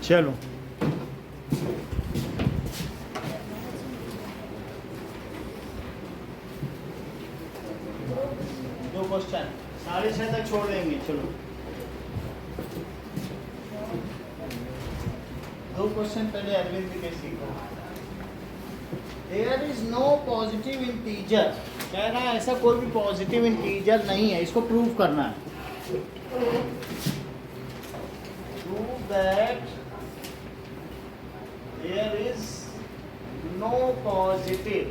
चलो दो क्वेश्चन 6:30 तक छोड़ देंगे। चलो दो क्वेश्चन पहले अरविंद के सीखो। There is no positive integer, कह रहा है ऐसा कोई भी पॉजिटिव इंटीजर नहीं है, इसको प्रूव करना है। Prove that there is no positive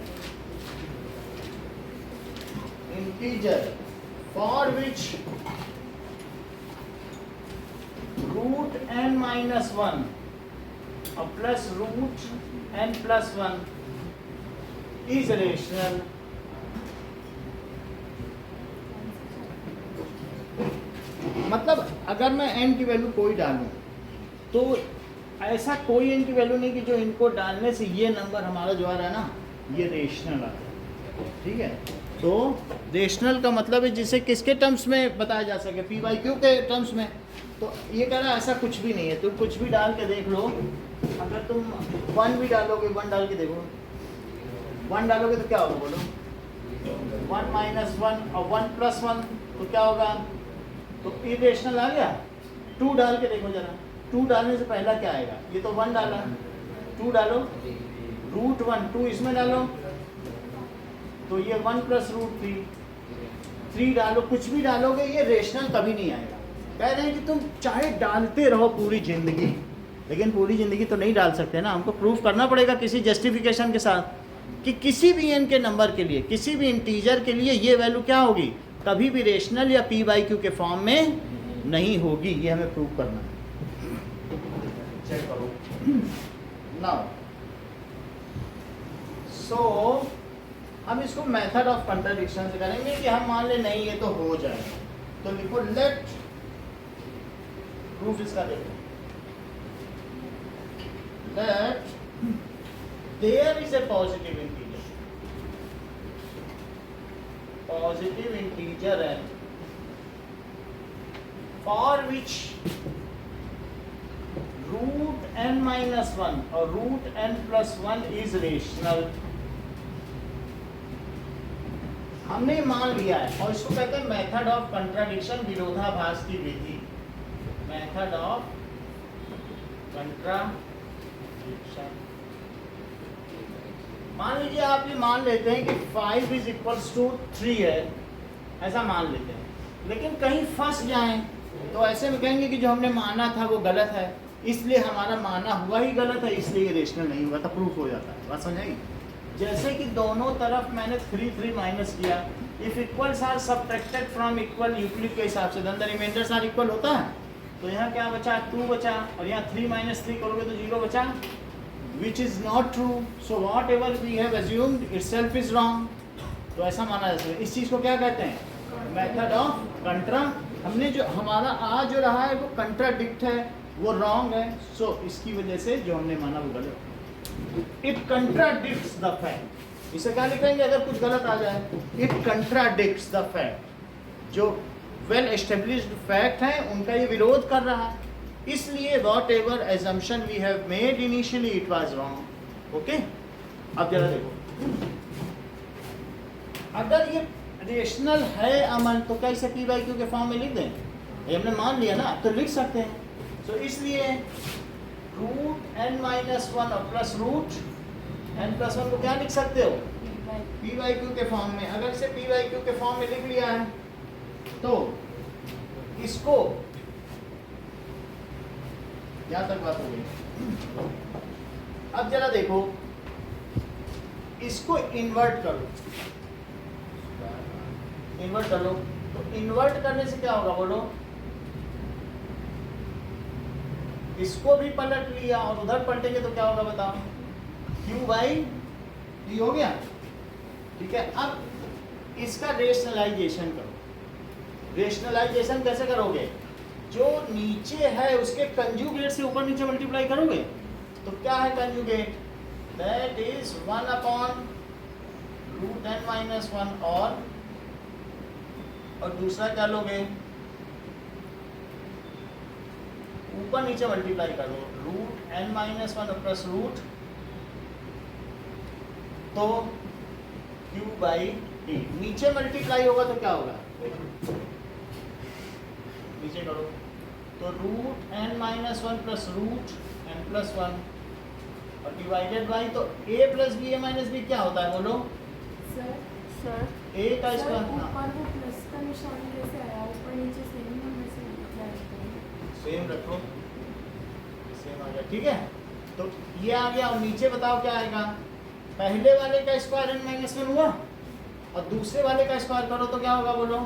integer for which root n minus 1 और plus root n plus 1 is rational। मतलब अगर मैं n की वैल्यू कोई डालूं तो ऐसा कोई n की वैल्यू नहीं कि जो इनको डालने से ये नंबर हमारा जो आ रहा है ना ये रेशनल आ रहा है। ठीक है, तो रेशनल का मतलब है जिसे किसके टर्म्स में बताया जा सके, पी बाई क्यू के टर्म्स में। तो ये कह रहा है ऐसा कुछ भी नहीं है, तुम कुछ भी डाल के देख लो। अगर तुम 1 भी डालोगे, 1 डाल के देखो, 1 डालोगे तो क्या होगा बोलो, 1 minus 1 और 1 plus 1 तो क्या होगा, तो इरेशनल आ गया। 2 डाल के देखो जरा, 2 डालने से पहला क्या आएगा, ये तो 1 डाला, 2 डालो रूट 1, 2 इसमें डालो तो ये 1 plus रूट 3, 3 डालो, कुछ भी डालोगे ये रेशनल कभी नहीं आएगा। कह रहे हैं कि तुम चाहे डालते रहो पूरी ज़िंदगी, लेकिन पूरी ज़िंदगी तो नहीं डाल सकते ना, हमको प्रूफ करना पड़ेगा किसी जस्टिफिकेशन के साथ कि किसी भी n के नंबर के लिए, किसी भी इंटीजर के लिए ये वैल्यू क्या होगी, कभी भी रेशनल या p बाई क्यू के फॉर्म में नहीं होगी। ये हमें प्रूफ करना है। चेक करो नाउ। सो हम इसको मेथड ऑफ कंट्राडिक्शन से करेंगे कि हम मान ले नहीं ये तो हो जाए, तो लिखो लेट प्रूफ इसका देखो, let there is a positive integer, positive integer है for which root n minus 1 और root n plus 1 is rational. हमने मान लिया है और इसको कहते हैं मेथड ऑफ कंट्राडिक्शन, विरोधाभास की विधि, मेथड ऑफ कंट्राडिक्शन। मान लीजिए आप ये मान लेते हैं कि 5 इज इक्वल्स टू 3 है, ऐसा मान लेते हैं, लेकिन कहीं फंस जाएं तो ऐसे में कहेंगे कि जो हमने माना था वो गलत है, इसलिए हमारा माना हुआ ही गलत है, इसलिए रेशनल नहीं हुआ था, प्रूफ हो जाता है। बात समझाई? जैसे कि दोनों तरफ मैंने 3 3 माइनस किया, if equals are subtracted from equal Euclid के हिसाब से then the remainders are equal होता है, तो यहाँ क्या बचा, 2 बचा, और यहाँ 3 माइनस 3 करोगे तो 0 बचा, which is not true. So whatever we have assumed itself is wrong. तो ऐसा माना जाता है। इस चीज़ को क्या कहते हैं, मेथड ऑफ कंट्रा। हमने जो हमारा आज जो रहा है वो कंट्राडिक्ट है, वो रॉन्ग है, सो इसकी वजह से जो हमने माना वो गलत। इट कंट्राडिक्ट्स द फैक्ट, इसे क्या लिखेंगे अगर कुछ गलत आ जाए, इट कंट्राडिक्ट्स द फैक्ट। जो वेल एस्टेब्लिश्ड फैक्ट है उनका ये विरोध कर रहा है, इसलिए whatever assumption we have made initially it was wrong. Okay, अब जरा देखो, अगर ये रेशनल है अमन तो क्या इसे पी बाई क्यू के फॉर्म में लिख दें, ये हमने मान लिया ना, तो लिख सकते हैं। तो इसलिए रूट n माइनस 1 और प्लस रूट n प्लस 1 को क्या लिख सकते हो, पी बाई क्यू के फॉर्म में। अगर इसे पी बाई क्यू के फॉर्म में लिख लिया है तो इसको, यहां तक बात हो गई। अब जरा देखो, इसको इन्वर्ट करो, इन्वर्ट कर लो, तो इन्वर्ट करने से क्या होगा बोलो, इसको भी पलट लिया और उधर पलटेंगे तो क्या होगा बताओ, q बाई टी हो गया। ठीक है, अब इसका रेशनलाइजेशन करो। रेशनलाइजेशन कैसे करोगे, जो नीचे है उसके कंजुगेट से ऊपर नीचे मल्टीप्लाई करोगे, तो क्या है conjugate, that is 1 upon root n minus 1 और दूसरा क्या लोगे, ऊपर नीचे मल्टीप्लाई करो, root n minus one plus root तो q बाई टी। नीचे मल्टीप्लाई होगा तो क्या होगा, नीचे करो तो root n minus one plus root n plus one और डिवाइडेड बाई, तो a plus B A minus B क्या होता है बोलो सर a का स्क्वायर। ऊपर वो प्लस का निशान कैसे आया, ऊपर नीचे सेम नंबर से मल्टीप्लाई करते हैं। सेम रखो, सेम आ गया, ठीक है। तो ये आ गया और नीचे बताओ क्या आएगा, पहले वाले का स्क्वायर n माइनस वन हुआ और दूसरे वाले का स्क्वायर करो तो क्या होगा बोलो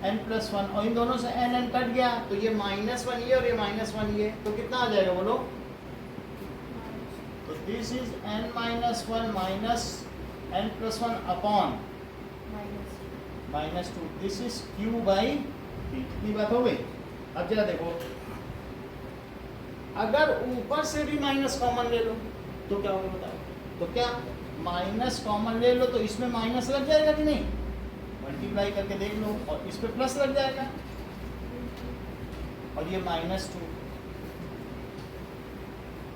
n प्लस वन, और इन दोनों से n n कट गया तो ये माइनस वन ये और ये माइनस वन ये, तो कितना आ जाएगा बोलो, तो this is n minus one minus n plus one upon minus two, this is q by T. इतनी बात हो गई। अब जरा देखो, अगर ऊपर से भी माइनस कॉमन ले लो तो क्या होगा बताओ, तो क्या माइनस कॉमन ले लो तो इसमें माइनस लग जाएगा कि नहीं, मल्टीप्लाई करके देख लो, और इस पे प्लस लग जाएगा और ये माइनस टू,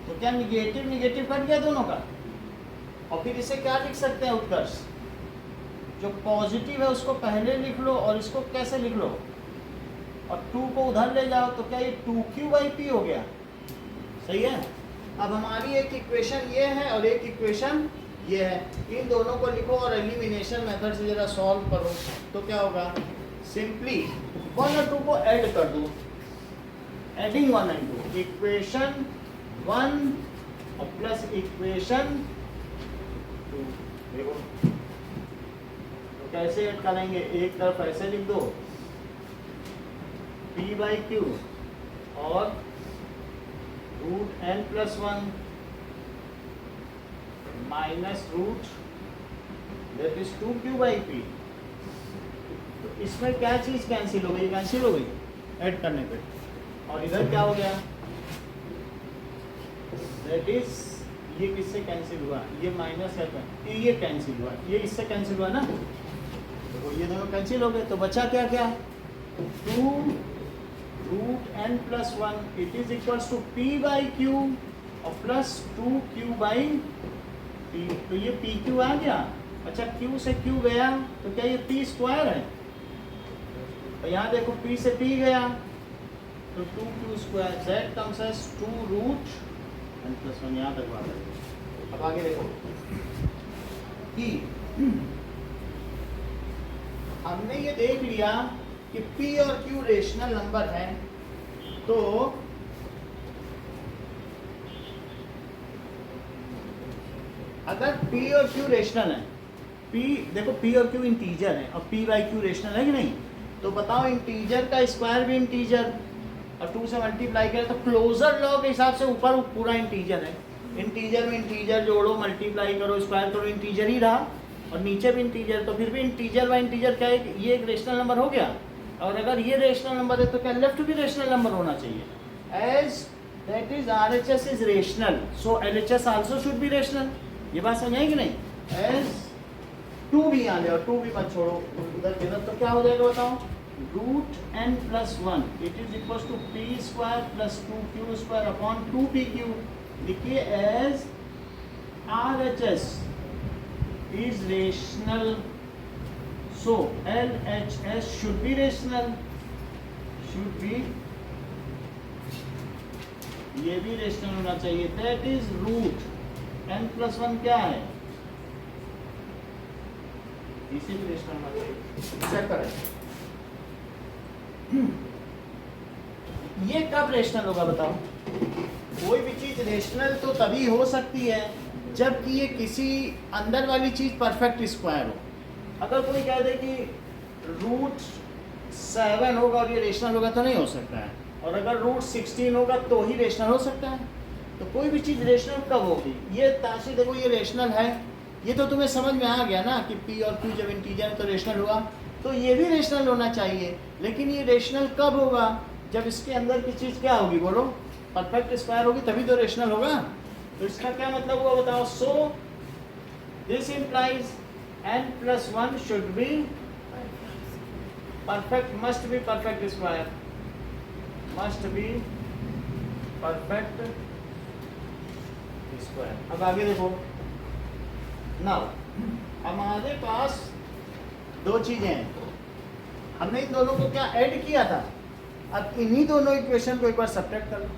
तो क्या निगेटिव निगेटिव कट गया दोनों का। और फिर इसे क्या लिख सकते हैं उत्कर्ष, जो पॉजिटिव है उसको पहले लिख लो और इसको कैसे लिख लो, और 2 को उधर ले जाओ तो क्या ये 2q बाई पी हो गया, सही है। अब हमारी एक इक्वेशन ये है और एक इक्वेशन ये है, इन दोनों को लिखो और एलिमिनेशन मेथड से जरा सॉल्व करो तो क्या होगा, सिंपली 1 और 2 को ऐड कर दो, एडिंग 1 एंड 2, इक्वेशन 1 और प्लस इक्वेशन 2, देखो तो कैसे ऐड करेंगे, एक तरफ ऐसे लिख दो p बाई क्यू और root n plus one minus root that is 2q by P. तो इसमें क्या चीज कैंसिल हो गई, कैंसिल हो गई ऐड करने पे, और इधर क्या हो गया, दैट इज ये किससे कैंसिल हुआ, ये माइनस है, ये कैंसिल हुआ, ये इससे कैंसिल हुआ ना, तो ये दोनों कैंसिल हो गए, तो बचा क्या क्या 2 root n plus one it is equals to p by Q और प्लस 2q बाई p, तो ये pq आ गया। अच्छा q से q गया तो क्या ये p स्क्वायर है, तो यहाँ देखो p से p गया तो 2q square, z comes as 2 root n plus one, यहाँ तक बात है। अब आगे देखो कि हमने ये देख लिया कि p और q रेशनल नंबर है, तो अगर p और q रेशनल है, p देखो p और q इंटीजर है और p बाई q रेशनल है कि नहीं, तो बताओ इंटीजर का स्क्वायर भी इंटीजर और 2 से मल्टीप्लाई करें तो क्लोजर लॉ के हिसाब से ऊपर पूरा इंटीजर है, इंटीजर में इंटीजर जोड़ो मल्टीप्लाई करो स्क्वायर करो इंटीजर ही रहा, और नीचे भी इंटीजर, तो फिर भी इंटीजर बाई इंटीजर क्या है, ये एक रेशनल नंबर हो गया। और अगर ये रेशनल नंबर है तो क्या लेफ्ट भी रेशनल नंबर होना चाहिए, as that is RHS is rational so LHS also should be rational. ये बात समझ कि नहीं, एज 2 भी आ जाओ, 2 भी मत छोड़ो उधर किधर, तो क्या हो जाएगा बताओ, root n plus one it is equal to p square plus 2q square upon 2pq, लिखिए as RHS is rational so LHS should be rational, should be, ये भी रेशनल होना चाहिए, that is root n plus one क्या है, इसे भी rational होना चाहिए, चेक करें ये कब रेशनल होगा बताओ। कोई भी चीज रेशनल तो तभी हो सकती है जबकि ये किसी अंदर वाली चीज परफेक्ट स्क्वायर हो। अगर कोई कह दे कि रूट 7 होगा और ये रेशनल होगा तो नहीं हो सकता है, और अगर रूट 16 होगा तो ही रेशनल हो सकता है। तो कोई भी चीज़ रेशनल कब होगी, ये ताशी देखो ये रेशनल है, ये तो तुम्हें समझ में आ गया ना कि p और q जब इंटीजर है तो रेशनल हुआ, तो ये भी रेशनल होना चाहिए। लेकिन ये रेशनल कब होगा, जब इसके अंदर की चीज़ क्या होगी बोलो, परफेक्ट स्क्वायर होगी, तभी तो रेशनल होगा। तो इसका क्या मतलब हुआ बताओ, so this implies n plus one should be perfect, must be perfect square, must be perfect square. अब आगे देखो, नाउ हमारे पास दो चीजें हैं, हमने इन दोनों को क्या ऐड किया था, अब इन्हीं दोनों इक्वेशन को एक बार सब्ट्रैक्ट कर लो।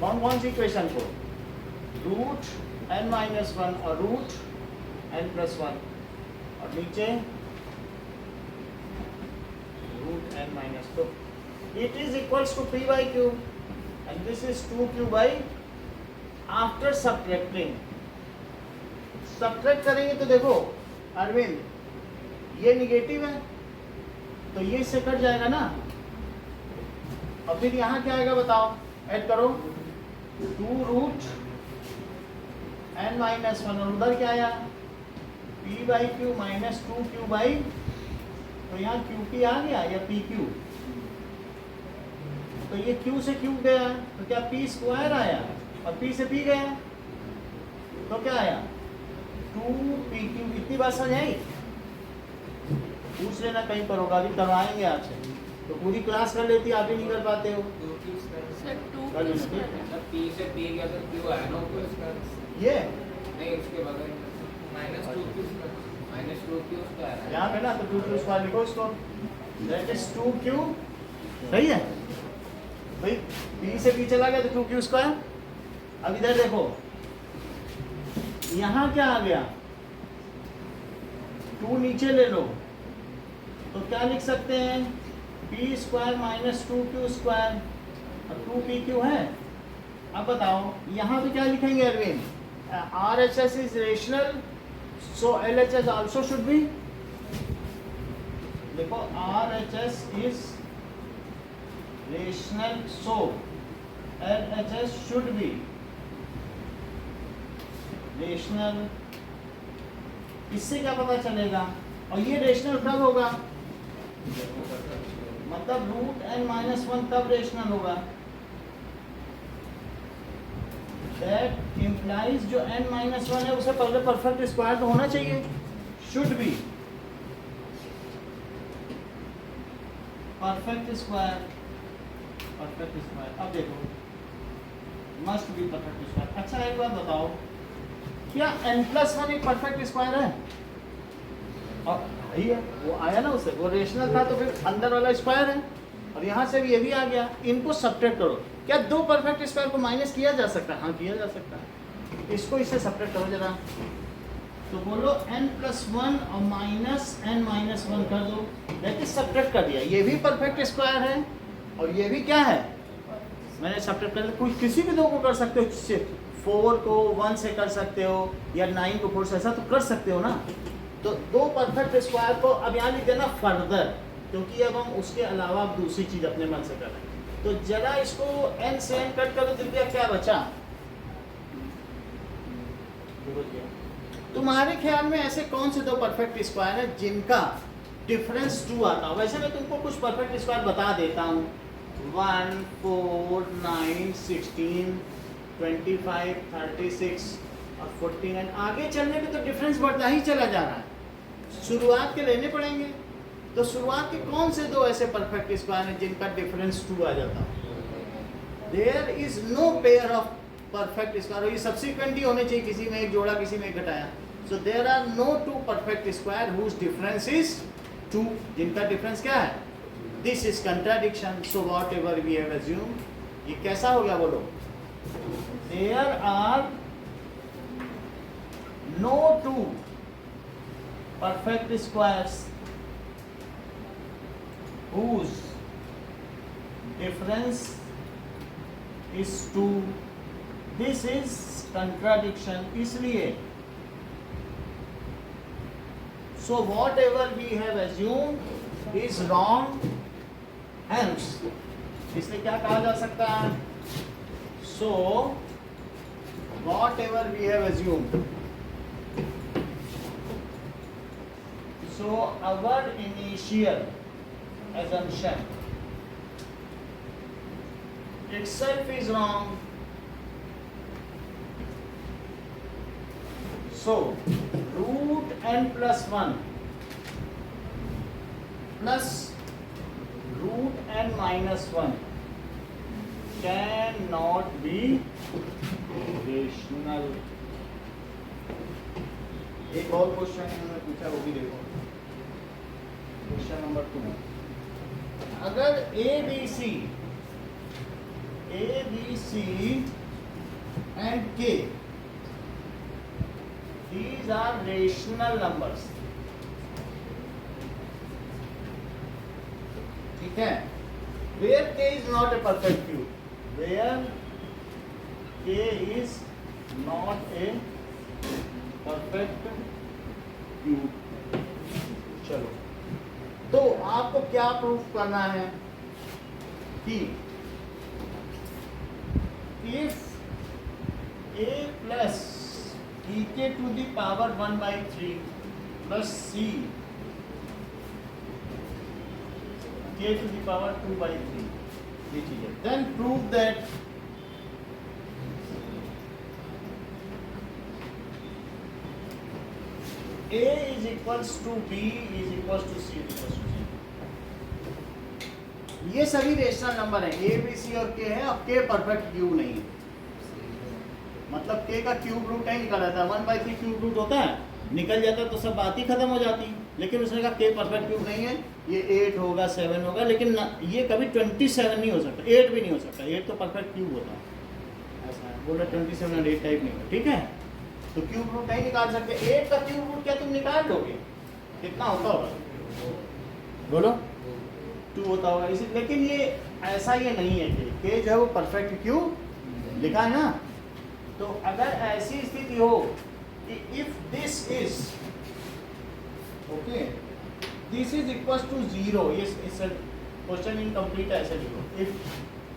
कौन कौन सी इक्वेशन को, रूट n माइनस वन और रूट n प्लस वन, और नीचे root n minus two. It is equals to p by Q and this is 2q by, after subtracting, subtract करेंगे तो देखो अरविंद, ये निगेटिव है तो ये इससे कट जाएगा ना, और फिर यहाँ क्या आएगा बताओ, ऐड करो 2 रूट n माइनस वन, और उधर क्या आया p by Q minus 2q by, तो यहाँ QP आ गया या PQ, तो ये Q से Q गया तो क्या P स्क्वायर आया, और P से P गया तो क्या आया 2PQ। इतनी बात समझ आई, पूछ लेना कहीं पर होगा, अभी करवाएंगे आपसे, तो पूरी क्लास कर लेती, आप ही नहीं कर पाते हो। सर 2 कर लेना, स्क्वायर ठीक है। P से P गया तो Q आया ना ऊपर, ये नहीं उसके बगल माइनस 2Q स्क्वायर है यहाँ पे ना, तो 2q स्क्वायर लिखो इसको, दैट इज 2q, सही है भाई, P से P चला गया तो 2q स्क्वायर। अब इधर देखो, यहाँ क्या आ गया, 2 नीचे ले लो तो क्या लिख सकते हैं, p square minus 2q square, और 2pq है। अब बताओ यहाँ पे क्या लिखेंगे Arvind, RHS is rational so LHS also should be, देखो RHS is rational so LHS should be rational. इससे क्या पता चलेगा, और ये रेशनल कब होगा, मतलब रूट n माइनस वन तब रेशनल होगा, दैट इम्प्लाइज जो n माइनस वन है उसे पहले परफेक्ट स्क्वायर तो होना चाहिए, should be perfect square, perfect square. अब देखो मस्ट बी परफेक्ट स्क्वायर। अच्छा एक बात बताओ, क्या n प्लस वन एक परफेक्ट स्क्वायर है, और भाई है वो आया ना, उसे वो रेशनल था तो फिर अंदर वाला स्क्वायर है, और यहाँ से भी ये भी आ गया, इनको सब्ट्रैक्ट करो। क्या दो परफेक्ट स्क्वायर को माइनस किया जा सकता है, हाँ किया जा सकता है, इसको इससे सब्ट्रैक्ट करो जरा, तो बोलो n प्लस वन और माइनस n माइनस वन कर दो, दैट इज सब्ट्रैक्ट कर दिया, ये भी परफेक्ट स्क्वायर है और ये भी क्या है, मैंने सब्ट्रैक्ट कर दिया। कोई किसी भी दो को कर सकते हो, 4 को 1 से कर सकते हो या 9 को 4 से, ऐसा तो कर सकते हो ना। तो दो परफेक्ट स्क्वायर को अब यहाँ लिख देना फर्दर, क्योंकि अब हम उसके अलावा अब दूसरी चीज अपने मन से कर रहे हैं, तो जरा इसको n से n कट करो, दिव्या क्या बचा, तुम्हारे ख्याल में ऐसे कौन से दो परफेक्ट स्क्वायर है जिनका डिफरेंस 2 आता हो। वैसे मैं तुमको कुछ परफेक्ट स्क्वायर बता देता हूँ, 1 4 9 16 25 36 और 49, आगे चलने पे तो डिफरेंस बढ़ता ही चला जा रहा है, शुरुआत के लेने पड़ेंगे। तो शुरुआत के कौन से दो ऐसे परफेक्ट स्क्वायर हैं जिनका डिफरेंस 2 आ जाता है, there is no pair of perfect square, ये सब्सिक्वेंट ही होने चाहिए, किसी में एक जोड़ा किसी में एक घटाया, so there are no 2 perfect square whose difference is 2, जिनका डिफरेंस क्या है, this is contradiction, so whatever we have assume, ये कैसा हो गया बोलो, there are no 2 perfect squares whose difference is 2, this is contradiction, इसलिए so whatever we have assumed is wrong, hence इसलिए क्या कहा जा सकता है, so whatever we have assumed, so our initial assumption itself is wrong, so root n plus 1 plus root n minus 1 can not be rational. एक और question इन्होंने पूछा, वो भी देखो। क्वेश्चन नंबर 2, अगर ए बी सी एंड के these are rational numbers, ठीक है, where k is not a perfect cube, where k is not a perfect cube। चलो, तो आपको क्या प्रूफ करना है कि if a plus e k to the power 1/3 plus c k to the power 2/3, ये चीज है, then prove that a is equals to b is equals to c is equals to c। ये सभी rational number है, A B c और के है। अब के परफेक्ट क्यूब नहीं है, मतलब k का क्यूब रूट नहीं निकल जाता, 1/3 क्यूब रूट होता है, निकल जाता तो सब बात ही खत्म हो जाती। लेकिन उसने कहा k परफेक्ट क्यूब नहीं है, ये 8 होगा 7 होगा, लेकिन ये कभी 27 नहीं हो सकता, 8 भी नहीं हो सकता। 8 तो परफेक्ट क्यूब होता है, ऐसा है, बोला 27 और 8 टाइप नहीं होगा, ठीक है। तो क्यूब रूट नहीं निकाल सकते। 8 का क्यूब रूट क्या तुम निकाल लोगे, कितना होता होगा बोलो, 2 होता होगा इसी। लेकिन ये ऐसा ये नहीं है कि जो है वो परफेक्ट क्यूब लिखा है ना। तो अगर ऐसी स्थिति हो कि if this is okay, this is equals to 0, इस क्वेश्चन इनकम्प्लीट ऐसे लिखो, if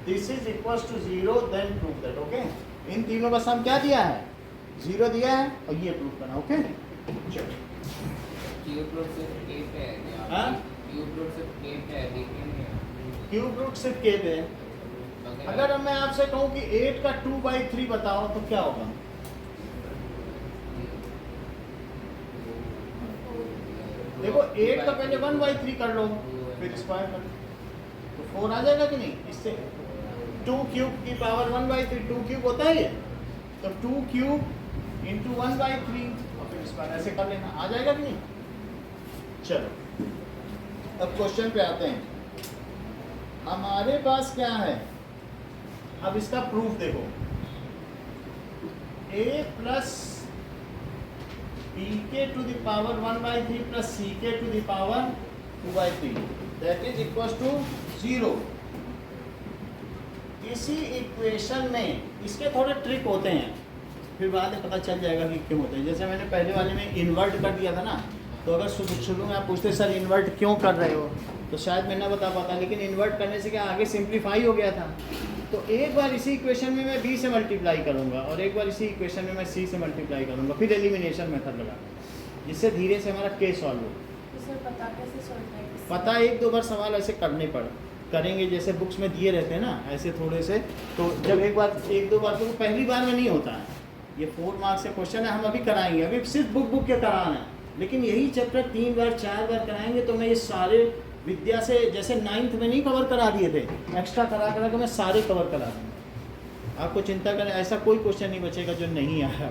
this is equals to 0 then prove that, okay. इन तीनों का सम क्या दिया है, 0 दिया है, और ये प्रूव करना, ओके। चलो, क्यूब रूट सिर्फ k पे है क्या? हाँ? क्यूब रूट सिर्फ k पे है, देखिए नहीं। क्यूब रूट सिर्फ के पे है। अगर मैं आपसे कहूं कि 8 का 2/3 बताओ तो क्या होगा, देखो 8 का पहले 1/3 कर लो, फिर स्क्वायर कर लो, तो 4 आ जाएगा कि नहीं। इससे 2 क्यूब की पावर 1/3, 2 क्यूब होता है ये, तो 2 क्यूब इंटू 1/3 और फिर स्क्वायर, ऐसे कर लेना, आ जाएगा कि नहीं। चलो, अब क्वेश्चन पे आते हैं। हमारे पास क्या है, अब इसका प्रूफ देखो, a प्लस बी के to the power 1/3 plus C के to the power 2/3 that is equal to 0। इसी इक्वेशन में इसके थोड़े ट्रिक होते हैं, फिर बाद में पता चल जाएगा कि क्यों होते हैं। जैसे मैंने पहले वाले में इन्वर्ट कर दिया था ना, तो अगर शुरू में आप पूछते सर इन्वर्ट क्यों कर रहे हो, तो शायद मैं ना बता पाता, लेकिन इन्वर्ट करने से क्या आगे सिंप्लीफाई हो गया था। तो एक बार इसी इक्वेशन में मैं b से मल्टीप्लाई करूंगा और एक बार इसी इक्वेशन में मैं c से मल्टीप्लाई करूंगा, फिर एलिमिनेशन मेथड लगाऊंगा, जिससे धीरे से हमारा k सॉल्व हो। तो सर पता कैसे सॉल्व करेंगे? पता 1-2 बार सवाल ऐसे करने करेंगे, जैसे बुक्स में दिए रहते हैं ना, ऐसे थोड़े से। तो जब एक बार 1-2 बार, तो पहली बार में नहीं होता है, ये 4 मार्क्स से क्वेश्चन है, हम अभी कराएंगे, अभी सिर्फ बुक के कराना है। लेकिन यही चैप्टर 3 बार 4 बार कराएंगे, तो मैं ये सारे विद्या से जैसे 9th में नहीं कवर करा दिए थे, एक्स्ट्रा करा के मैं सारे कवर करा दूँगा। आपको चिंता करें, ऐसा कोई क्वेश्चन नहीं बचेगा जो नहीं आया।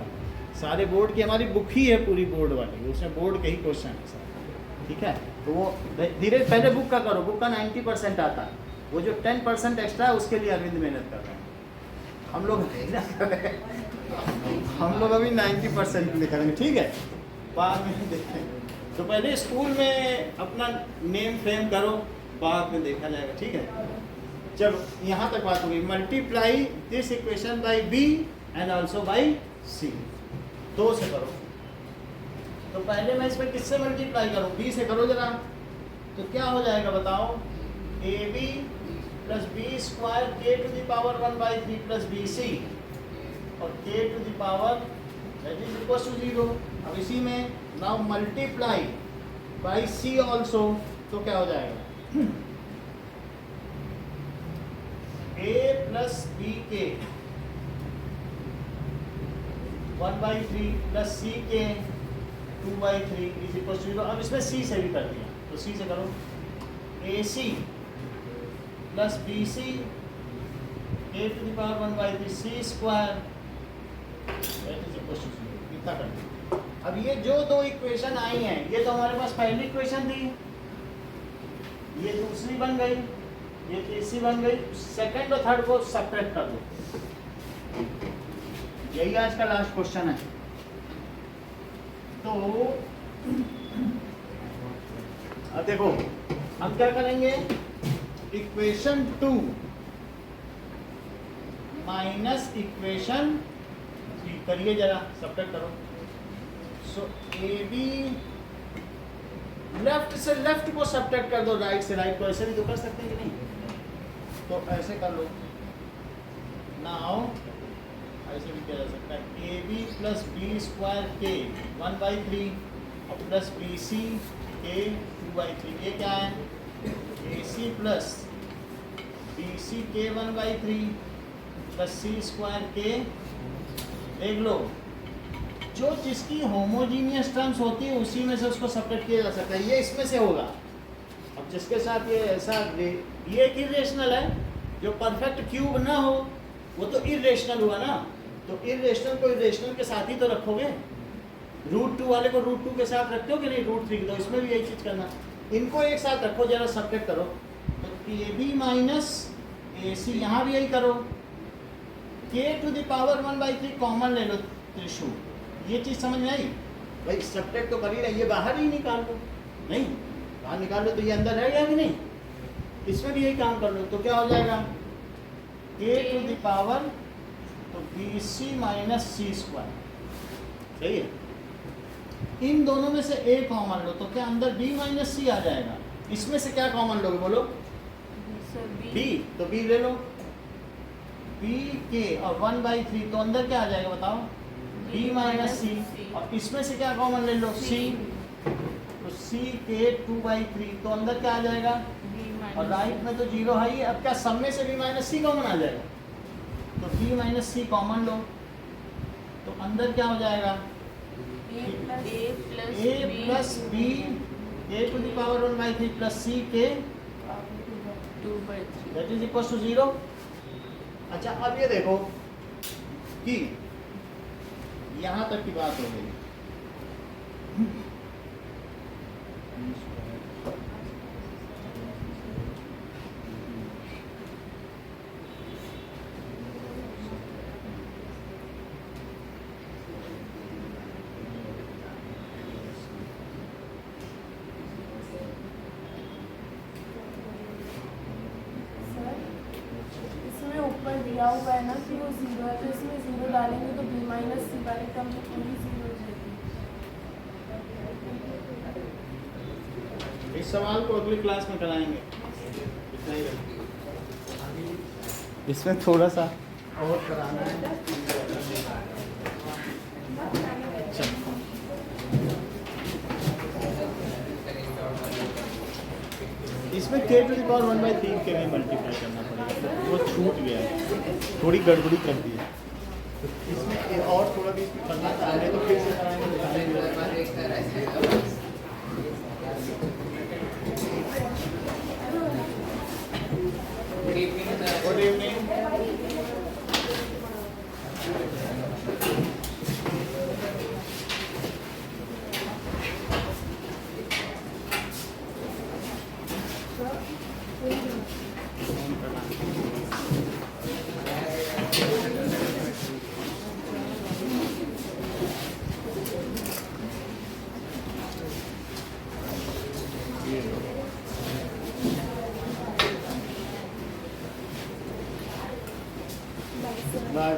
सारे बोर्ड की हमारी बुक ही है पूरी बोर्ड वाली, उसमें बोर्ड के ही क्वेश्चन है सारे, ठीक है। तो वो धीरे पहले बुक का करो, बुक का 90% आता है, वो जो 10% एक्स्ट्रा है उसके लिए अरविंद मेहनत कर रहे हैं। हम लोग मेहनत कर रहे हैं, हम लोग अभी 90% लिख रहे हैं, ठीक है, बाद में देखेंगे। तो पहले स्कूल में अपना नेम फ्रेम करो, बाद में देखा जाएगा, ठीक है। चलो, यहाँ तक बात हो गई। Multiply this equation by b and also by c, 2 से करो। तो पहले मैं इसमें किससे मल्टीप्लाई करूँ, बी से करो जरा, तो क्या हो जाएगा बताओ, a B plus B square k to the power 1/3 plus b c, और k to the power that is equal to 0। अब इसी में now multiply by c also, तो क्या हो जाएगा, a प्लस बी के 1/3 प्लस सी के 2/3 इज इक्वल टू 0। अब इसमें c से भी कर दिया, तो c से करो, ac plus bc k to the power 1 by 3 c square that is equal to 0. इतना कर दो। अब ये जो दो इक्वेशन आई हैं, ये तो हमारे पास पहली इक्वेशन थी, ये दूसरी बन गई, ये तीसरी बन गई, सेकंड और थर्ड को सब्ट्रैक्ट कर दो। यही आज का लास्ट क्वेश्चन है। तो अब देखो हम क्या करेंगे, इक्वेशन 2 माइनस इक्वेशन 3 करिए, जरा सब्ट्रैक्ट करो। सो ए बी लेफ्ट से लेफ्ट को सब्ट्रैक्ट कर दो, राइट से राइट को, ऐसे भी तो कर सकते हैं कि नहीं, तो ऐसे कर लो। नाउ ऐसे भी किया जा सकता है, A B plus B square के 1/3 और प्लस बी सी के 2/3। ये क्या है, ए सी प्लस बी सी के 1/3 प्लस सी स्क्वायर के। देख लो, जो जिसकी होमोजीनियस टर्म्स होती है उसी में से उसको सेपरेट किया जा सकता है। ये इसमें से होगा। अब जिसके साथ ये ऐसा, ये एक इरेशनल है, जो परफेक्ट क्यूब ना हो वो तो इरेशनल हुआ ना, तो इरेशनल को इरेशनल के साथ ही तो रखोगे। √2 वाले को √2 के साथ रखते हो कि नहीं, √3, तो इसमें भी यही चीज़ करना, इनको एक साथ रखो, जरा सब्ट्रैक्ट करो। तो ए बी माइनस ए सी, यहाँ भी यही करो, k to the power 1/3 common ले लो त्रिशूल। ये चीज़ समझ में आई भाई, सब्ट्रैक्ट तो कर ही रही, ये बाहर ही निकाल लो, नहीं बाहर निकाल लो तो ये अंदर है या कि नहीं, इसमें भी यही काम कर लो। तो क्या हो जाएगा, k to the power, तो बी सी माइनस सी स्क्वायर, सही है। इन दोनों में से a कॉमन लो, तो क्या अंदर b माइनस सी आ जाएगा। इसमें से क्या कॉमन लोगे, बोलो b, तो b ले लो, b के और 1/3, तो अंदर क्या आ जाएगा बताओ, b माइनस सी, और इसमें से क्या कॉमन ले लो, c, तो c के 2/3, तो अंदर क्या आ जाएगा, और राइट में तो 0 है ही। अब क्या सब में से b माइनस सी कॉमन आ जाएगा, तो b माइनस सी कॉमन लो, तो अंदर क्या हो जाएगा, a plus b a to the power 1/3 plus c के 2/3 दैट इज इक्वल टू 0। अच्छा अब ये देखो कि यहाँ तक की बात हो गई, ऊपर दिया हुआ है ना कि वो 0 है, तो इसमें 0 डालेंगे तो b माइनस सी वाले टर्म में पूरी 0 हो जाएगी। इस सवाल को अगली क्लास में कराएंगे, इतना ही इसमें थोड़ा सा और कराना है। इसमें k टू द पावर 1/3 के में मल्टीप्लाई करना पड़ेगा, वो छूट गया है, थोड़ी गड़बड़ी कर दी है। इसमें और थोड़ा भी इसमें करना चाहेंगे तो फिर से कराएंगे। Good evening. बाय।